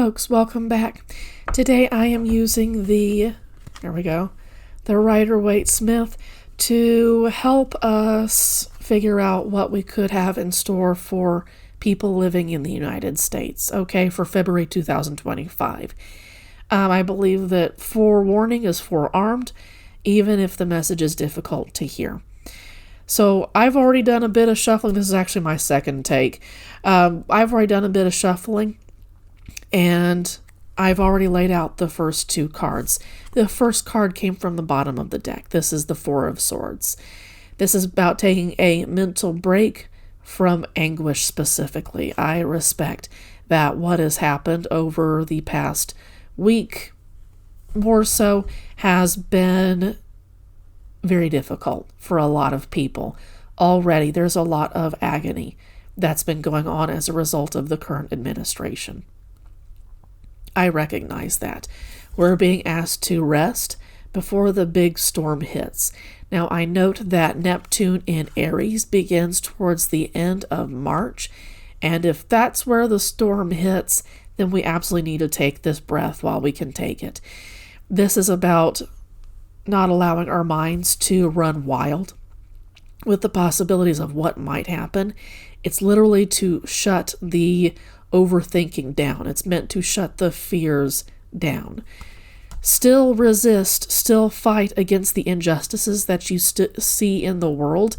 folks, welcome back. Today I am using the Rider-Waite-Smith to help us figure out what we could have in store for people living in the United States, for February 2025. I believe that forewarning is forearmed, even if the message is difficult to hear. So I've already done a bit of shuffling. This is actually my second take. I've already done a bit of shuffling, and I've already laid out the first two cards. The first card came from the bottom of the deck. This is the Four of Swords. This is about taking a mental break from anguish specifically. I respect that what has happened over the past week, more so, has been very difficult for a lot of people. Already, there's a lot of agony that's been going on as a result of the current administration. I recognize that. We're being asked to rest before the big storm hits. Now, I note that Neptune in Aries begins towards the end of March, and if that's where the storm hits, then we absolutely need to take this breath while we can take it. This is about not allowing our minds to run wild with the possibilities of what might happen. It's literally to shut the overthinking down. It's meant to shut the fears down. Still resist, still fight against the injustices that you see in the world,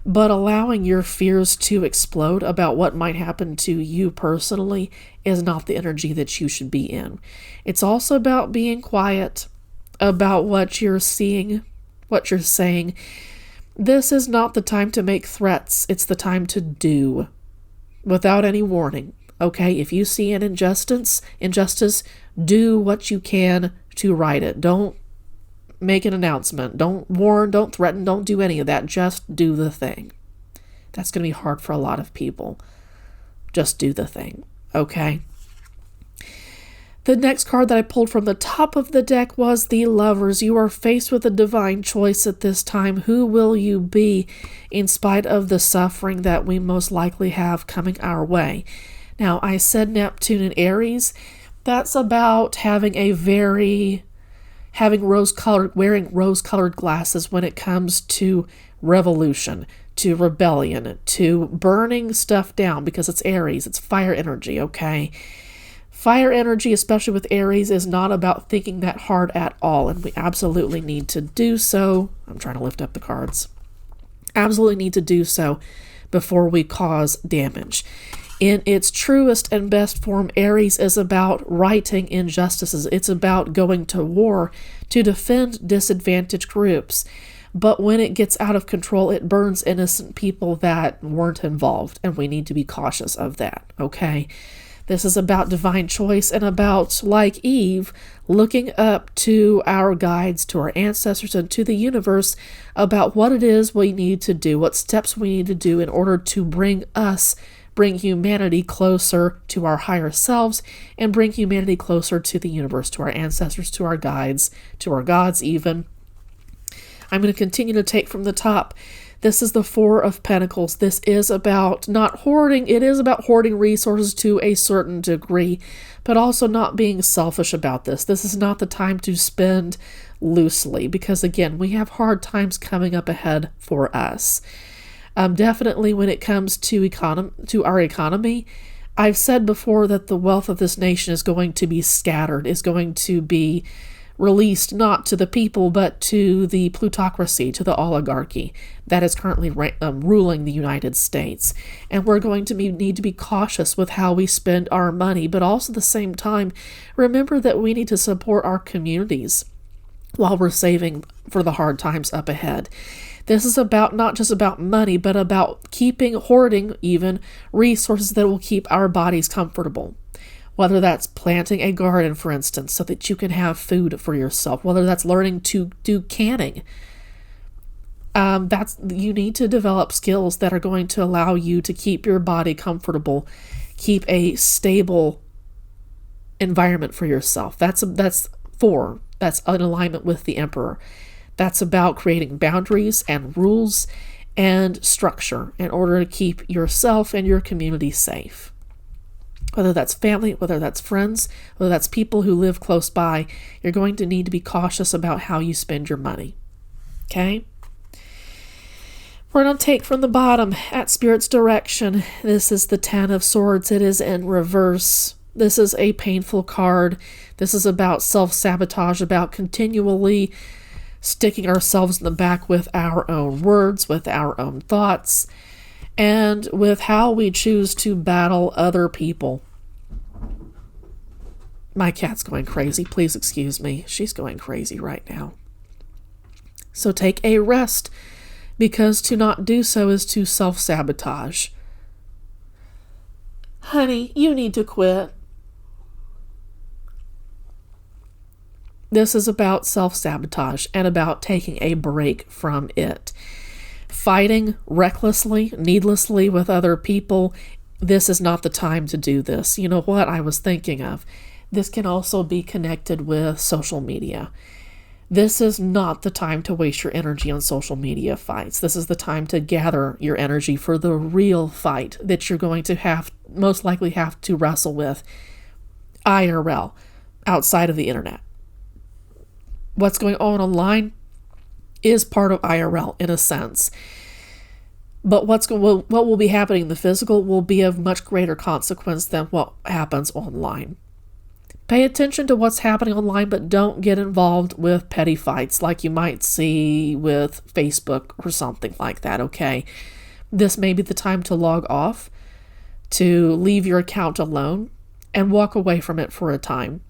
but allowing your fears to explode about what might happen to you personally is not the energy that you should be in. It's also about being quiet about what you're seeing, what you're saying. This is not the time to make threats. It's the time to do without any warning. If you see an injustice, do what you can to right it. Don't make an announcement. Don't warn, don't threaten, don't do any of that. Just do the thing. That's going to be hard for a lot of people. Just do the thing, The next card that I pulled from the top of the deck was the Lovers. You are faced with a divine choice at this time. Who will you be in spite of the suffering that we most likely have coming our way? Now, I said Neptune in Aries. That's about wearing rose-colored glasses when it comes to revolution, to rebellion, to burning stuff down, because it's Aries. It's fire energy, Fire energy, especially with Aries, is not about thinking that hard at all, and we absolutely need to do so. I'm trying to lift up the cards. Absolutely need to do so before we cause damage. In its truest and best form, Aries is about righting injustices. It's about going to war to defend disadvantaged groups. But when it gets out of control, it burns innocent people that weren't involved, and we need to be cautious of that, This is about divine choice and about, like Eve, looking up to our guides, to our ancestors, and to the universe about what it is we need to do, what steps we need to do in order to bring humanity closer to our higher selves and bring humanity closer to the universe, to our ancestors, to our guides, to our gods even. I'm going to continue to take from the top. This is the Four of Pentacles. This is about not hoarding. It is about hoarding resources to a certain degree, but also not being selfish about this. This is not the time to spend loosely because, again, we have hard times coming up ahead for us. Definitely when it comes to our economy, I've said before that the wealth of this nation is going to be scattered, is going to be released not to the people, but to the plutocracy, to the oligarchy that is currently ruling the United States. And we're going to need to be cautious with how we spend our money, but also at the same time, remember that we need to support our communities while we're saving for the hard times up ahead. This is about not just about money, but about hoarding even resources that will keep our bodies comfortable. Whether that's planting a garden, for instance, so that you can have food for yourself. Whether that's learning to do canning. You need to develop skills that are going to allow you to keep your body comfortable, keep a stable environment for yourself. That's in alignment with the Emperor. That's about creating boundaries and rules and structure in order to keep yourself and your community safe. Whether that's family, whether that's friends, whether that's people who live close by, you're going to need to be cautious about how you spend your money. Okay? We're going to take from the bottom at Spirit's direction. This is the 10 of Swords. It is in reverse. This is a painful card. This is about self-sabotage, about continually sticking ourselves in the back with our own words, with our own thoughts, and with how we choose to battle other people. My cat's going crazy. Please excuse me. She's going crazy right now. So take a rest, because to not do so is to self-sabotage. Honey, you need to quit. This is about self-sabotage and about taking a break from it. Fighting recklessly, needlessly with other people, this is not the time to do this. You know what I was thinking of? This can also be connected with social media. This is not the time to waste your energy on social media fights. This is the time to gather your energy for the real fight that you're going to most likely have to wrestle with IRL, outside of the internet. What's going on online is part of IRL in a sense. But what will be happening in the physical will be of much greater consequence than what happens online. Pay attention to what's happening online, but don't get involved with petty fights like you might see with Facebook or something like that, okay? This may be the time to log off, to leave your account alone, and walk away from it for a time.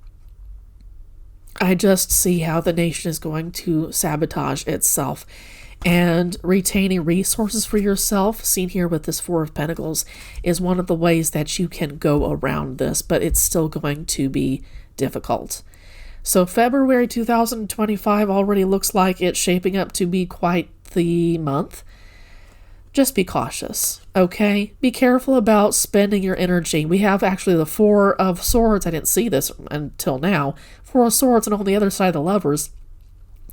I just see how the nation is going to sabotage itself, and retaining resources for yourself, seen here with this Four of Pentacles, is one of the ways that you can go around this, but it's still going to be difficult. So February 2025 already looks like it's shaping up to be quite the month. Just be cautious, okay? Be careful about spending your energy. We have actually the Four of Swords. I didn't see this until now. Four of Swords, and on the other side of the Lovers,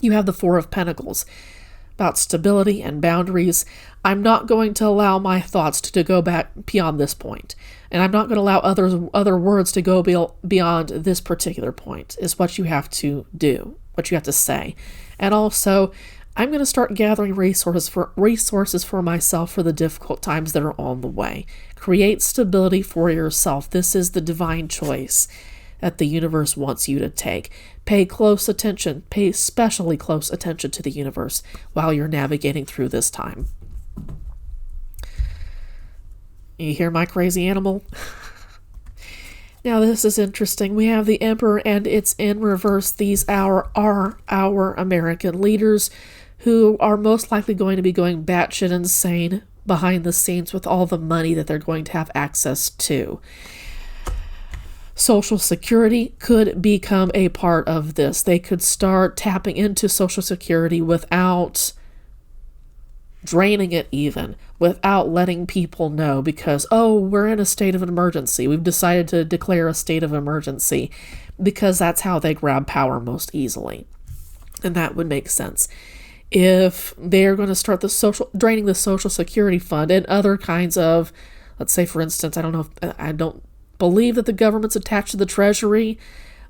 you have the Four of Pentacles. About stability and boundaries. I'm not going to allow my thoughts to go back beyond this point. And I'm not going to allow other words to go beyond this particular point, is what you have to do, what you have to say. And also, I'm going to start gathering resources for myself for the difficult times that are on the way. Create stability for yourself. This is the divine choice that the universe wants you to take. Pay close attention, pay especially close attention to the universe while you're navigating through this time. You hear my crazy animal? Now this is interesting. We have the Emperor and it's in reverse. These are our American leaders who are most likely going to be going batshit insane behind the scenes with all the money that they're going to have access to. Social Security could become a part of this. They could start tapping into Social Security without draining it even, without letting people know because, oh, we're in a state of an emergency. We've decided to declare a state of emergency because that's how they grab power most easily. And that would make sense. If they're going to start draining the Social Security fund and other kinds of, let's say, for instance, I don't believe that the government's attached to the Treasury,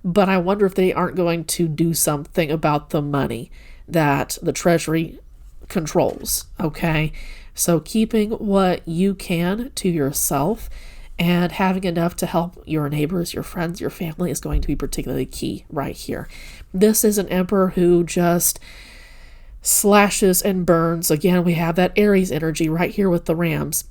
but I wonder if they aren't going to do something about the money that the Treasury controls, okay? So keeping what you can to yourself and having enough to help your neighbors, your friends, your family is going to be particularly key right here. This is an Emperor who just slashes and burns. Again, we have that Aries energy right here with the Rams.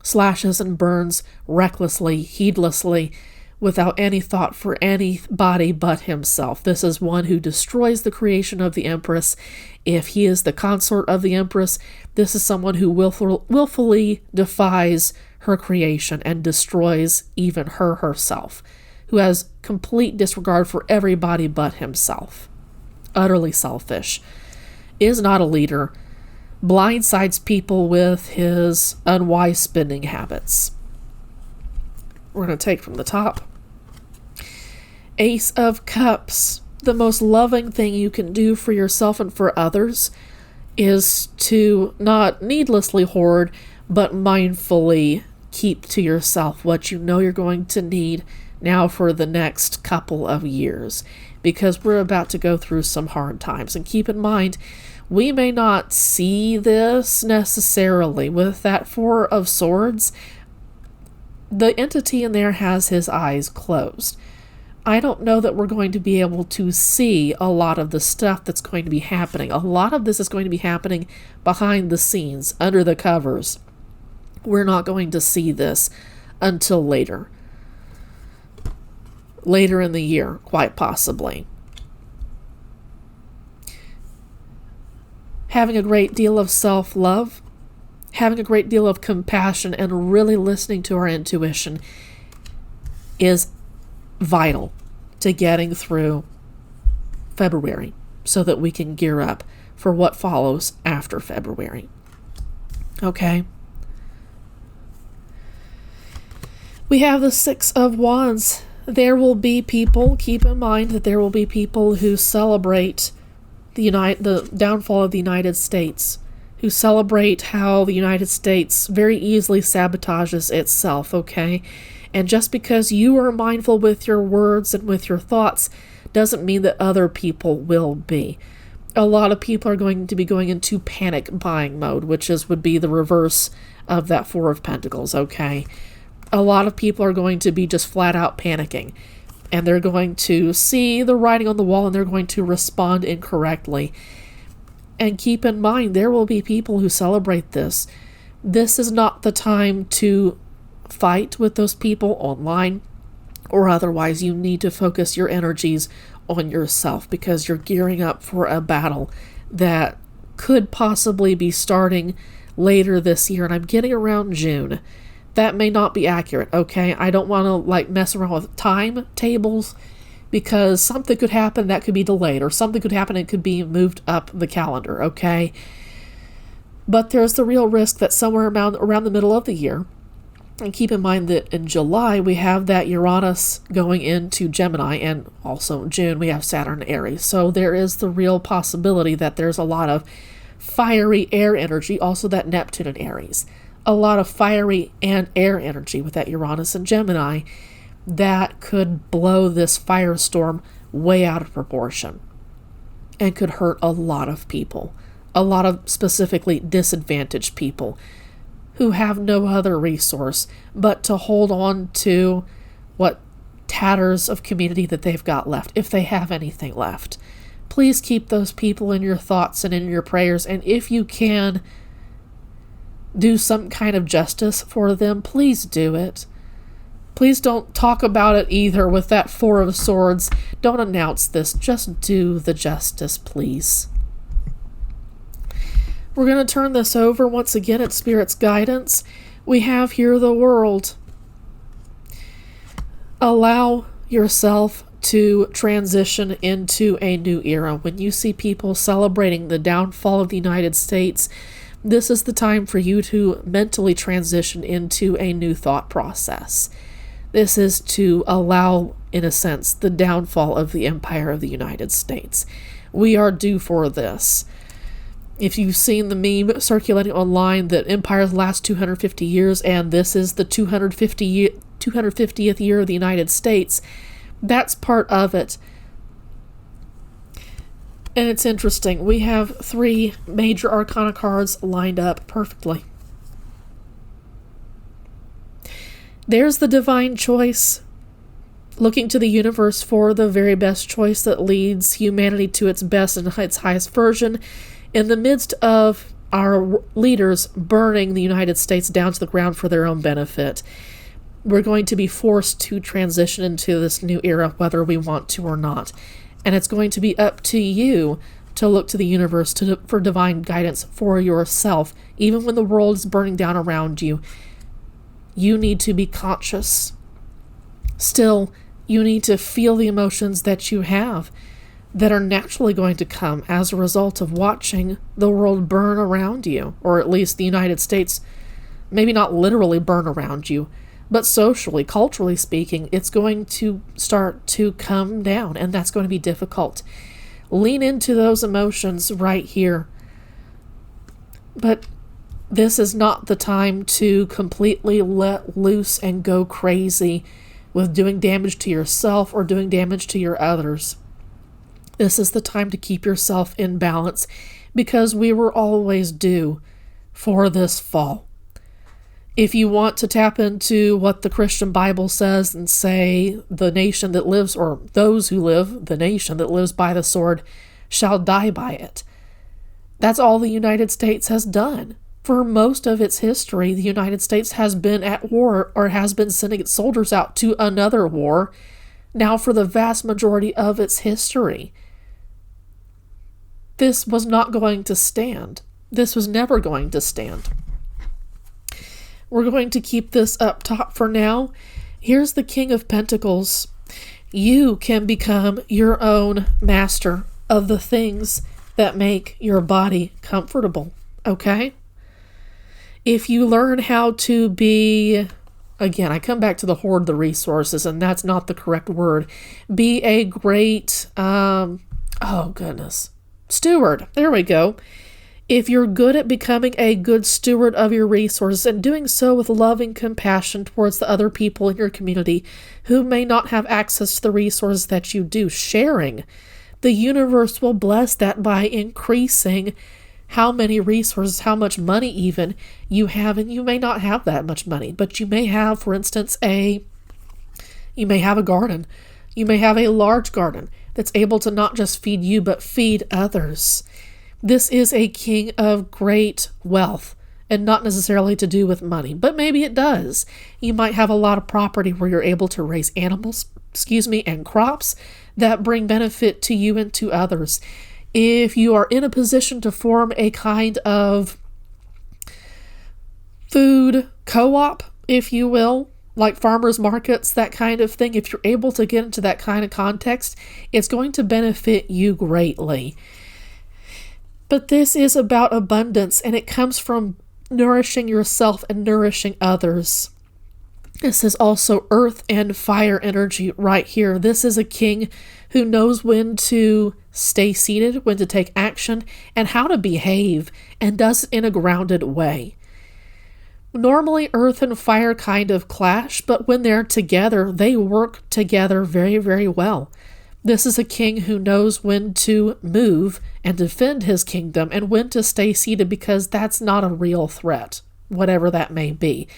Slashes and burns recklessly, heedlessly, without any thought for anybody but himself. This is one who destroys the creation of the Empress. If he is the consort of the Empress, this is someone who willfully defies her creation and destroys even herself, who has complete disregard for everybody but himself. Utterly selfish. Is not a leader. Blindsides people with his unwise spending habits. We're going to take from the top. Ace of Cups. The most loving thing you can do for yourself and for others is to not needlessly hoard, but mindfully keep to yourself what you know you're going to need now for the next couple of years, because we're about to go through some hard times. And keep in mind, we may not see this necessarily. With that Four of Swords, the entity in there has his eyes closed. I don't know that we're going to be able to see a lot of the stuff that's going to be happening. A lot of this is going to be happening behind the scenes, under the covers. We're not going to see this until later. Later in the year, quite possibly. Having a great deal of self-love, having a great deal of compassion, and really listening to our intuition is vital to getting through February so that we can gear up for what follows after February. Okay? We have the Six of Wands. There will be people, keep in mind that there will be people who celebrate the downfall of the United States, who celebrate how the United States very easily sabotages itself, okay? And just because you are mindful with your words and with your thoughts doesn't mean that other people will be. A lot of people are going to be going into panic buying mode, which would be the reverse of that Four of Pentacles, okay? A lot of people are going to be just flat out panicking, and they're going to see the writing on the wall and they're going to respond incorrectly. And keep in mind, there will be people who celebrate this. This is not the time to fight with those people online or otherwise. You need to focus your energies on yourself, because you're gearing up for a battle that could possibly be starting later this year. And I'm getting around June. That may not be accurate, okay? I don't want to mess around with timetables, because something could happen that could be delayed, or something could happen and could be moved up the calendar, okay? But there's the real risk that somewhere around the middle of the year, and keep in mind that in July we have that Uranus going into Gemini, and also in June we have Saturn Aries. So there is the real possibility that there's a lot of fiery air energy, also that Neptune in Aries. A lot of fiery and air energy with that Uranus and Gemini that could blow this firestorm way out of proportion and could hurt a lot of people, a lot of specifically disadvantaged people who have no other resource but to hold on to what tatters of community that they've got left, if they have anything left. Please keep those people in your thoughts and in your prayers, and if you can do some kind of justice for them, please do it. Please don't talk about it either with that Four of Swords. Don't announce this. Just do the justice, please. We're going to turn this over once again at Spirit's guidance. We have here the World. Allow yourself to transition into a new era. When you see people celebrating the downfall of the United States, this is the time for you to mentally transition into a new thought process. This is to allow, in a sense, the downfall of the Empire of the United States. We are due for this. If you've seen the meme circulating online that empires last 250 years and this is the 250th year of the United States, that's part of it. And it's interesting. We have 3 major arcana cards lined up perfectly. There's the divine choice, looking to the universe for the very best choice that leads humanity to its best and its highest version, in the midst of our leaders burning the United States down to the ground for their own benefit. We're going to be forced to transition into this new era, whether we want to or not. And it's going to be up to you to look to the universe for divine guidance for yourself. Even when the world is burning down around you, you need to be conscious. Still, you need to feel the emotions that you have that are naturally going to come as a result of watching the world burn around you, or at least the United States, maybe not literally burn around you, but socially, culturally speaking, it's going to start to come down, and that's going to be difficult. Lean into those emotions right here. But This is not the time to completely let loose and go crazy with doing damage to yourself or doing damage to your others. This is the time to keep yourself in balance, because we were always due for this fall. If you want to tap into what the Christian Bible says and say the nation that lives, or those who live, the nation that lives by the sword shall die by it. That's all the United States has done. For most of its history, the United States has been at war, or has been sending its soldiers out to another war, now for the vast majority of its history. This was not going to stand. This was never going to stand. We're going to keep this up top for now. Here's the King of Pentacles. You can become your own master of the things that make your body comfortable, okay? If you learn how to be, again, I come back to the hoard the resources, and that's not the correct word. Be a great, steward. There we go. If you're good at becoming a good steward of your resources and doing so with loving compassion towards the other people in your community who may not have access to the resources that you do, sharing, the universe will bless that by increasing how many resources, how much money even you have. And you may not have that much money, but you may have, for instance, you may have a garden. You may have a large garden that's able to not just feed you, but feed others. This is a king of great wealth, and not necessarily to do with money, but maybe it does. You might have a lot of property where you're able to raise animals, and crops that bring benefit to you and to others. If you are in a position to form a kind of food co-op, if you will, like farmers markets, that kind of thing, if you're able to get into that kind of context, it's going to benefit you greatly. But this is about abundance, and it comes from nourishing yourself and nourishing others. This is also earth and fire energy right here. This is a king who knows when to stay seated, when to take action, and how to behave, and does it in a grounded way. Normally, earth and fire kind of clash, but when they're together, they work together very, very well. This is a king who knows when to move and defend his kingdom, and when to stay seated because that's not a real threat, whatever that may be.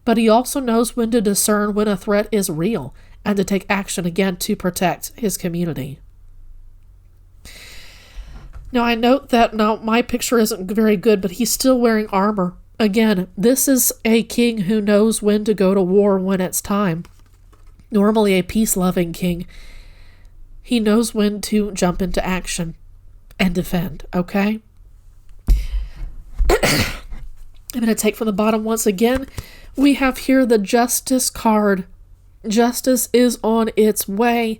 But he also knows when to discern when a threat is real and to take action again to protect his community. Now, I note that my picture isn't very good, but he's still wearing armor. Again, this is a king who knows when to go to war when it's time. Normally a peace-loving king. He knows when to jump into action and defend, okay? I'm going to take from the bottom once again. We have here the Justice card. Justice is on its way.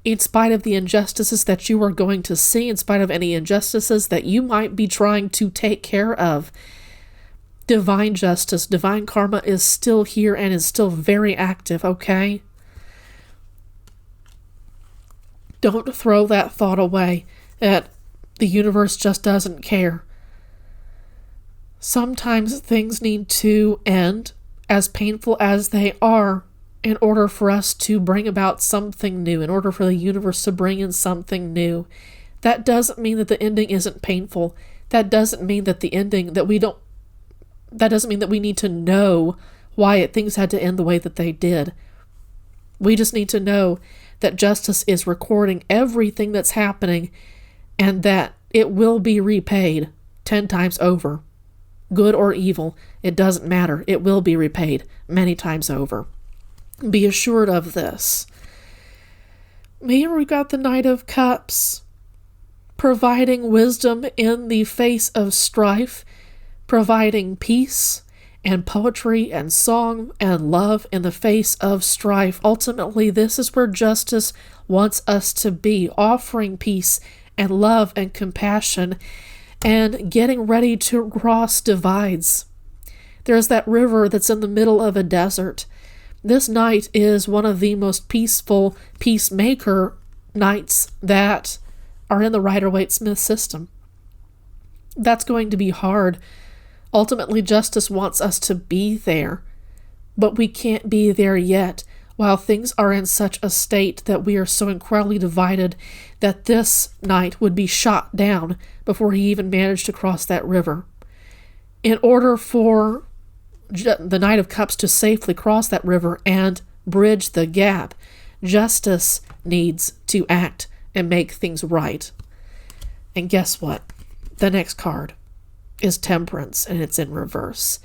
In spite of the injustices that you are going to see, in spite of any injustices that you might be trying to take care of, divine justice, divine karma is still here and is still very active, okay? Don't throw that thought away that the universe just doesn't care. Sometimes things need to end, as painful as they are, in order for us to bring about something new, in order for the universe to bring in something new. That doesn't mean that the ending isn't painful. That doesn't mean that the ending, that doesn't mean that we need to know why things had to end the way that they did. We just need to know that justice is recording everything that's happening, and that it will be repaid 10 times over. Good or evil, it doesn't matter. It will be repaid many times over. Be assured of this. Here we got the Knight of Cups, providing wisdom in the face of strife, providing peace and poetry and song and love in the face of strife. Ultimately, this is where justice wants us to be, offering peace and love and compassion and getting ready to cross divides. There's that river that's in the middle of a desert. This knight is one of the most peaceful peacemaker knights that are in the Rider-Waite-Smith system. That's going to be hard Ultimately, justice wants us to be there, but we can't be there yet while things are in such a state that we are so incredibly divided that this knight would be shot down before he even managed to cross that river. In order for the Knight of Cups to safely cross that river and bridge the gap, justice needs to act and make things right. And guess what? The next card is Temperance, and it's in reverse.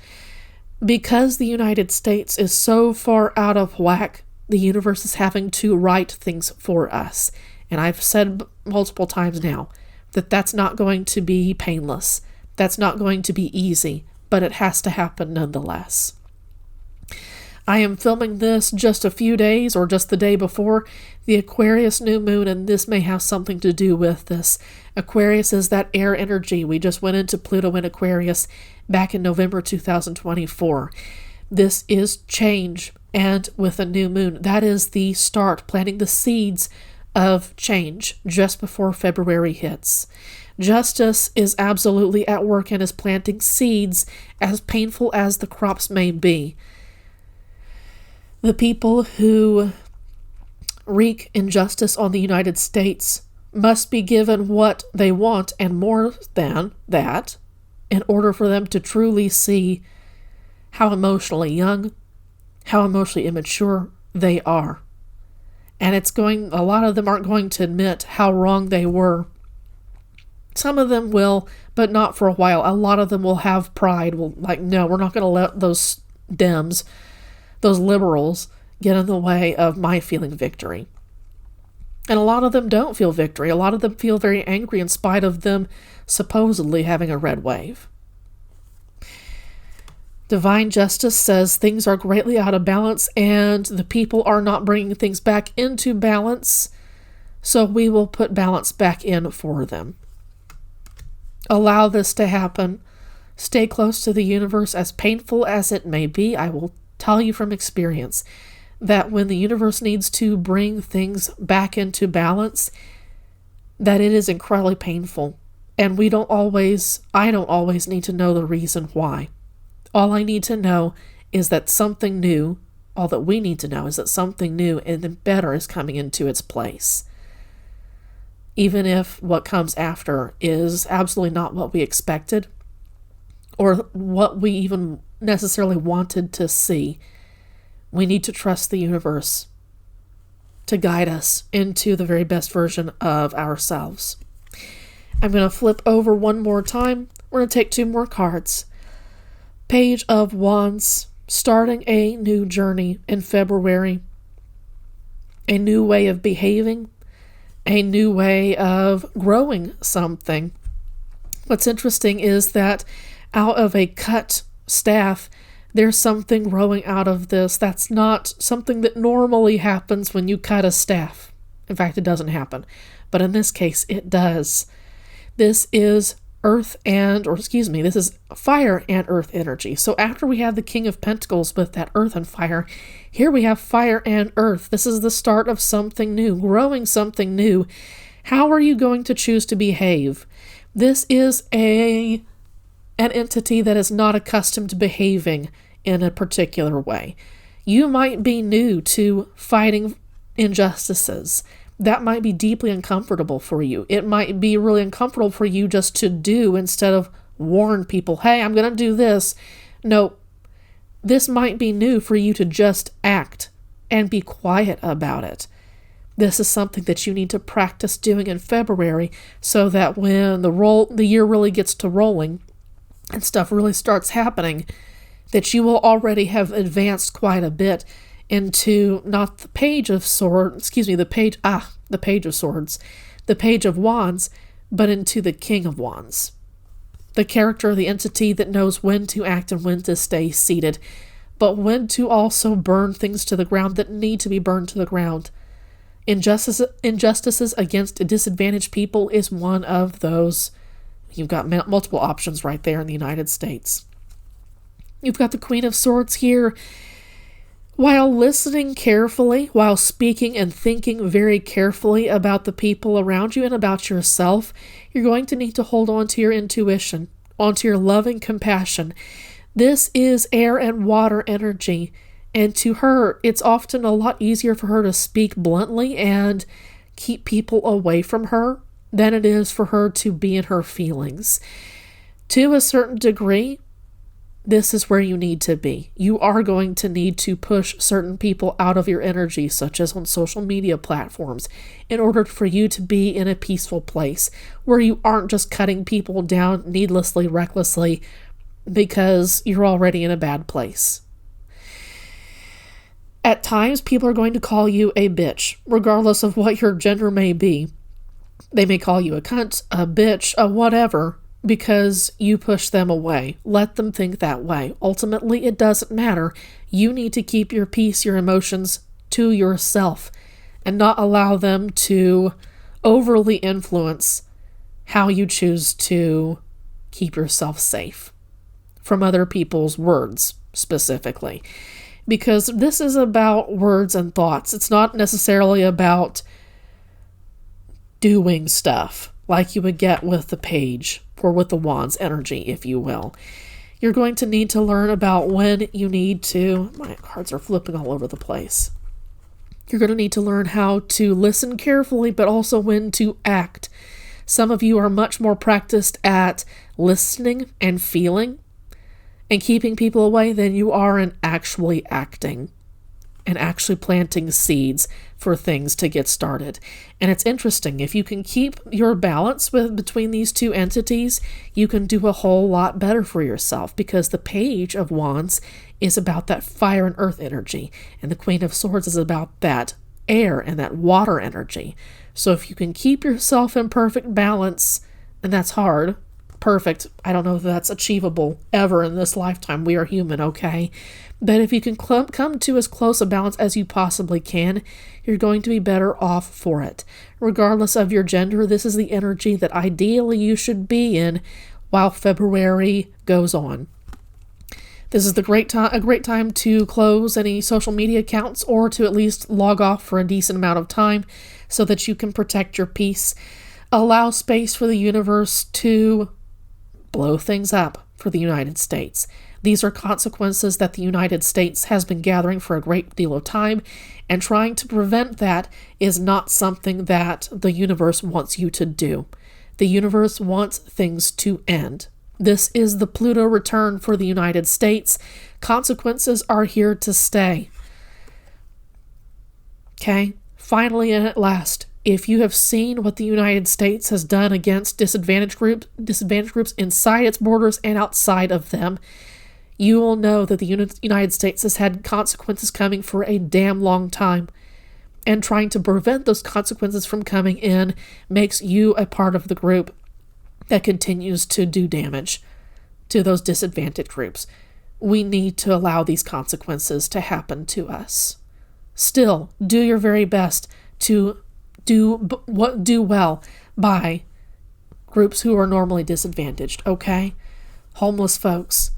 Because the United States is so far out of whack, the universe is having to right things for us. And I've said multiple times now that that's not going to be painless. That's not going to be easy, but it has to happen nonetheless. I am filming this just a few days or just the day before the Aquarius new moon, and this may have something to do with this. Aquarius is that air energy. We just went into Pluto in Aquarius back in November 2024. This is change, and with a new moon, that is the start, planting the seeds of change just before February hits. Justice is absolutely at work and is planting seeds, as painful as the crops may be. The people who wreak injustice on the United States must be given what they want and more than that in order for them to truly see how emotionally young, how emotionally immature they are. And a lot of them aren't going to admit how wrong they were. Some of them will, but not for a while. A lot of them will have pride. No, we're not going to let those Dems, those liberals, get in the way of my feeling victory. And a lot of them don't feel victory. A lot of them feel very angry in spite of them supposedly having a red wave. Divine justice says things are greatly out of balance and the people are not bringing things back into balance, so we will put balance back in for them. Allow this to happen. Stay close to the universe, as painful as it may be. I will tell you from experience that when the universe needs to bring things back into balance, that it is incredibly painful. And I don't always need to know the reason why. All I need to know is that something new, all that we need to know is that something new and better is coming into its place. Even if what comes after is absolutely not what we expected or what we even necessarily wanted to see, we need to trust the universe to guide us into the very best version of ourselves. I'm going to flip over one more time. We're going to take two more cards. Page of Wands, starting a new journey in February, a new way of behaving, a new way of growing something. What's interesting is that out of a cut staff, there's something growing out of this. That's not something that normally happens when you cut a staff. In fact, it doesn't happen. But in this case, it does. This is this is fire and earth energy. So after we have the King of Pentacles with that earth and fire, here we have fire and earth. This is the start of something new, growing something new. How are you going to choose to behave? This is an entity that is not accustomed to behaving in a particular way. You might be new to fighting injustices. That might be deeply uncomfortable for you. It might be really uncomfortable for you just to do instead of warn people, hey, I'm going to do this. No, this might be new for you to just act and be quiet about it. This is something that you need to practice doing in February so that when the year really gets to rolling and stuff really starts happening, that you will already have advanced quite a bit into not the Page of Swords, the Page of Swords, the Page of Wands, but into the King of Wands. The character, the entity that knows when to act and when to stay seated, but when to also burn things to the ground that need to be burned to the ground. Injustices against disadvantaged people is one of those. You've got multiple options right there in the United States. You've got the Queen of Swords here. While listening carefully, while speaking and thinking very carefully about the people around you and about yourself, you're going to need to hold on to your intuition. onto your loving compassion. This is air and water energy. And to her, it's often a lot easier for her to speak bluntly and keep people away from her than it is for her to be in her feelings. To a certain degree, this is where you need to be. You are going to need to push certain people out of your energy, such as on social media platforms, in order for you to be in a peaceful place where you aren't just cutting people down needlessly, recklessly, because you're already in a bad place. At times, people are going to call you a bitch, regardless of what your gender may be. They may call you a cunt, a bitch, a whatever, because you push them away. Let them think that way. Ultimately, it doesn't matter. You need to keep your peace, your emotions to yourself, and not allow them to overly influence how you choose to keep yourself safe from other people's words, specifically. Because this is about words and thoughts. It's not necessarily about doing stuff like you would get with the page or with the wand's energy, if you will. You're going to need to learn about when you need to... My cards are flipping all over the place. You're going to need to learn how to listen carefully, but also when to act. Some of you are much more practiced at listening and feeling and keeping people away than you are in actually acting and actually planting seeds for things to get started. And it's interesting, if you can keep your balance between these two entities, you can do a whole lot better for yourself, because the Page of Wands is about that fire and earth energy, and the Queen of Swords is about that air and that water energy. So if you can keep yourself in perfect balance, and that's hard, perfect, I don't know if that's achievable ever in this lifetime. We are human, okay? But if you can come to as close a balance as you possibly can, you're going to be better off for it. Regardless of your gender, this is the energy that ideally you should be in while February goes on. This is a great time to close any social media accounts, or to at least log off for a decent amount of time so that you can protect your peace. Allow space for the universe to blow things up for the United States. These are consequences that the United States has been gathering for a great deal of time, and trying to prevent that is not something that the universe wants you to do. The universe wants things to end. This is the Pluto return for the United States. Consequences are here to stay. Okay? Finally and at last, if you have seen what the United States has done against disadvantaged groups inside its borders and outside of them, you will know that the United States has had consequences coming for a damn long time. And trying to prevent those consequences from coming in makes you a part of the group that continues to do damage to those disadvantaged groups. We need to allow these consequences to happen to us. Still, do your very best to do well by groups who are normally disadvantaged, okay? Homeless folks,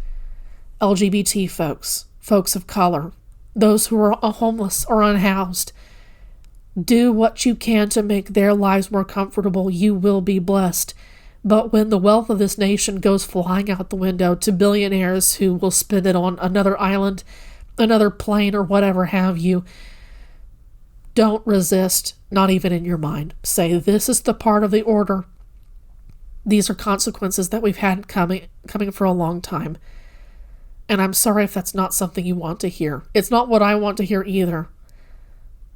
LGBT folks, folks of color, those who are homeless or unhoused. Do what you can to make their lives more comfortable. You will be blessed. But when the wealth of this nation goes flying out the window to billionaires who will spend it on another island, another plane, or whatever have you, don't resist, not even in your mind. Say, this is the part of the order. These are consequences that we've had coming for a long time. And I'm sorry if that's not something you want to hear. It's not what I want to hear either.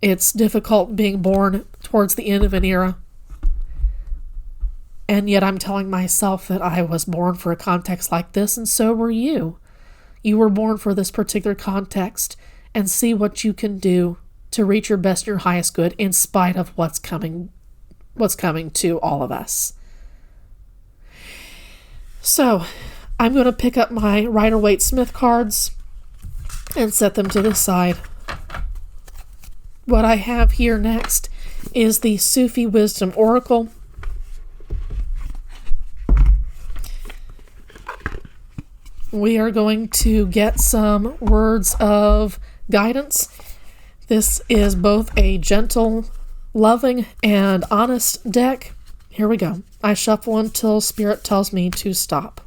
It's difficult being born towards the end of an era. And yet I'm telling myself that I was born for a context like this, and so were you. You were born for this particular context, and see what you can do to reach your best, your highest good, in spite of what's coming to all of us. So, I'm going to pick up my Rider-Waite-Smith cards and set them to the side. What I have here next is the Sufi Wisdom Oracle. We are going to get some words of guidance. This is both a gentle, loving, and honest deck. Here we go. I shuffle until Spirit tells me to stop.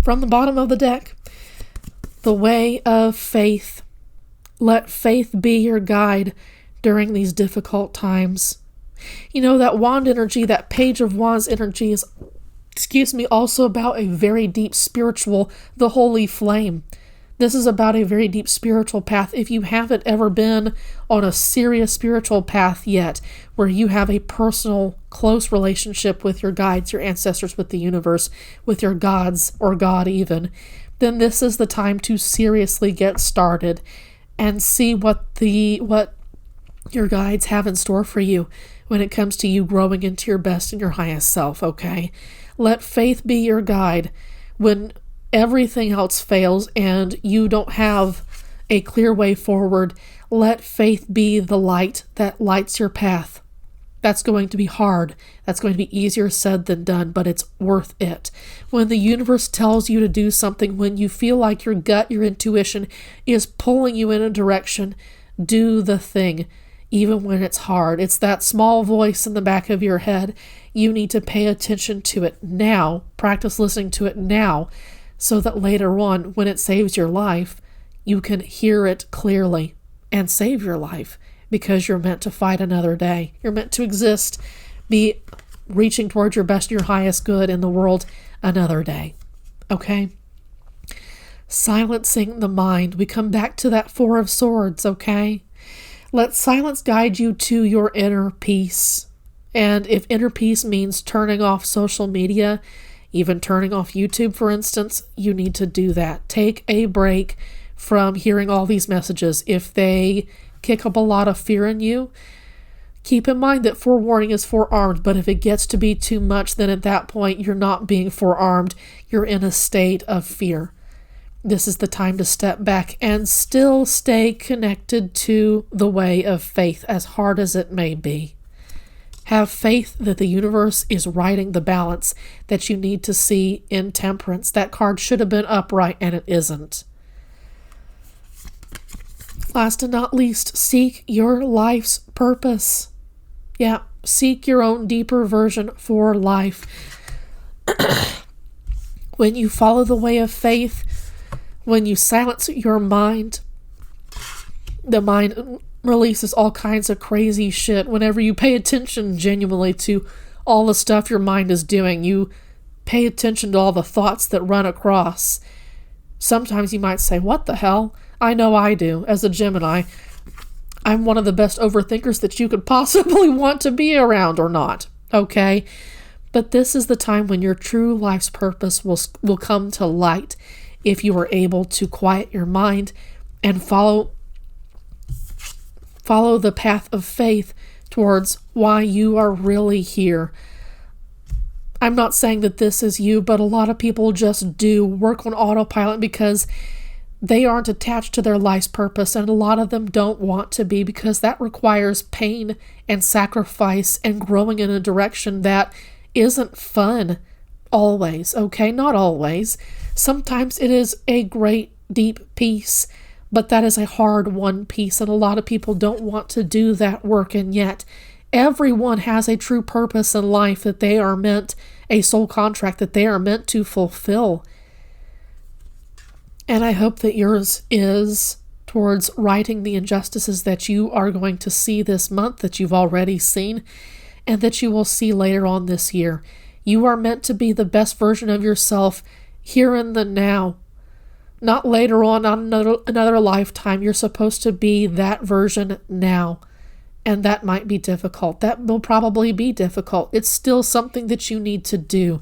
from the bottom of the deck, the way of faith. Let faith be your guide during these difficult times. You know, that wand energy, that page of wands energy is, also about a very deep spiritual, the holy flame. This is about a very deep spiritual path. If you haven't ever been on a serious spiritual path yet, where you have a personal, close relationship with your guides, your ancestors, with the universe, with your gods, or God even, then this is the time to seriously get started and see what your guides have in store for you when it comes to you growing into your best and your highest self, okay? Let faith be your guide when everything else fails and you don't have a clear way forward. Let faith be the light that lights your path. That's going to be hard. That's going to be easier said than done, but it's worth it. When the universe tells you to do something, when you feel like your gut, your intuition is pulling you in a direction, do the thing, even when it's hard. It's that small voice in the back of your head. You need to pay attention to it now. Practice listening to it now, so that later on, when it saves your life, you can hear it clearly and save your life, because you're meant to fight another day. You're meant to exist, be reaching towards your best, your highest good in the world another day. Okay? Silencing the mind. We come back to that Four of Swords, okay? Let silence guide you to your inner peace. And if inner peace means turning off social media, even turning off YouTube, for instance, you need to do that. Take a break from hearing all these messages. If they kick up a lot of fear in you, keep in mind that forewarning is forearmed, but if it gets to be too much, then at that point, you're not being forearmed. You're in a state of fear. This is the time to step back and still stay connected to the way of faith, as hard as it may be. Have faith that the universe is righting the balance that you need to see in Temperance. That card should have been upright, and it isn't. Last and not least, seek your life's purpose. Yeah, seek your own deeper version for life. When you follow the way of faith, when you silence your mind, the mind releases all kinds of crazy shit. Whenever you pay attention genuinely to all the stuff your mind is doing, you pay attention to all the thoughts that run across. Sometimes you might say, what the hell? I know I do. As a Gemini, I'm one of the best overthinkers that you could possibly want to be around, or not. Okay? But this is the time when your true life's purpose will come to light if you are able to quiet your mind and follow the path of faith towards why you are really here. I'm not saying that this is you, but a lot of people just do work on autopilot because they aren't attached to their life's purpose, and a lot of them don't want to be, because that requires pain and sacrifice and growing in a direction that isn't fun always, okay? Not always. Sometimes it is a great deep peace, but that is a hard one piece, and a lot of people don't want to do that work, and yet everyone has a true purpose in life that they are meant, a soul contract that they are meant to fulfill. And I hope that yours is towards righting the injustices that you are going to see this month, that you've already seen, and that you will see later on this year. You are meant to be the best version of yourself here in the now. Not later on another lifetime. You're supposed to be that version now. And that might be difficult. That will probably be difficult. It's still something that you need to do.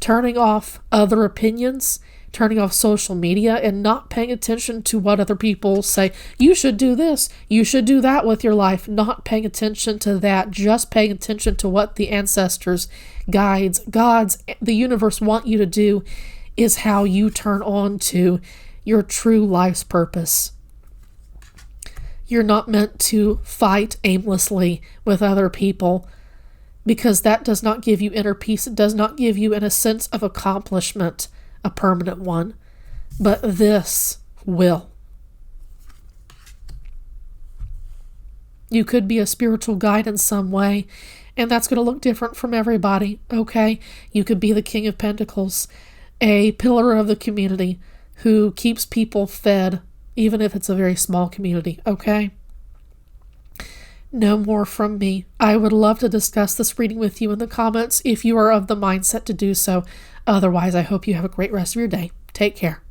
Turning off other opinions, turning off social media, and not paying attention to what other people say. You should do this. You should do that with your life. Not paying attention to that. Just paying attention to what the ancestors, guides, gods, the universe want you to do is how you turn on to your true life's purpose. You're not meant to fight aimlessly with other people, because that does not give you inner peace. It does not give you a sense of accomplishment, a permanent one. But this will. You could be a spiritual guide in some way, and that's going to look different from everybody, okay? You could be the King of Pentacles. a pillar of the community who keeps people fed, even if it's a very small community, okay? No more from me. I would love to discuss this reading with you in the comments if you are of the mindset to do so. Otherwise, I hope you have a great rest of your day. Take care.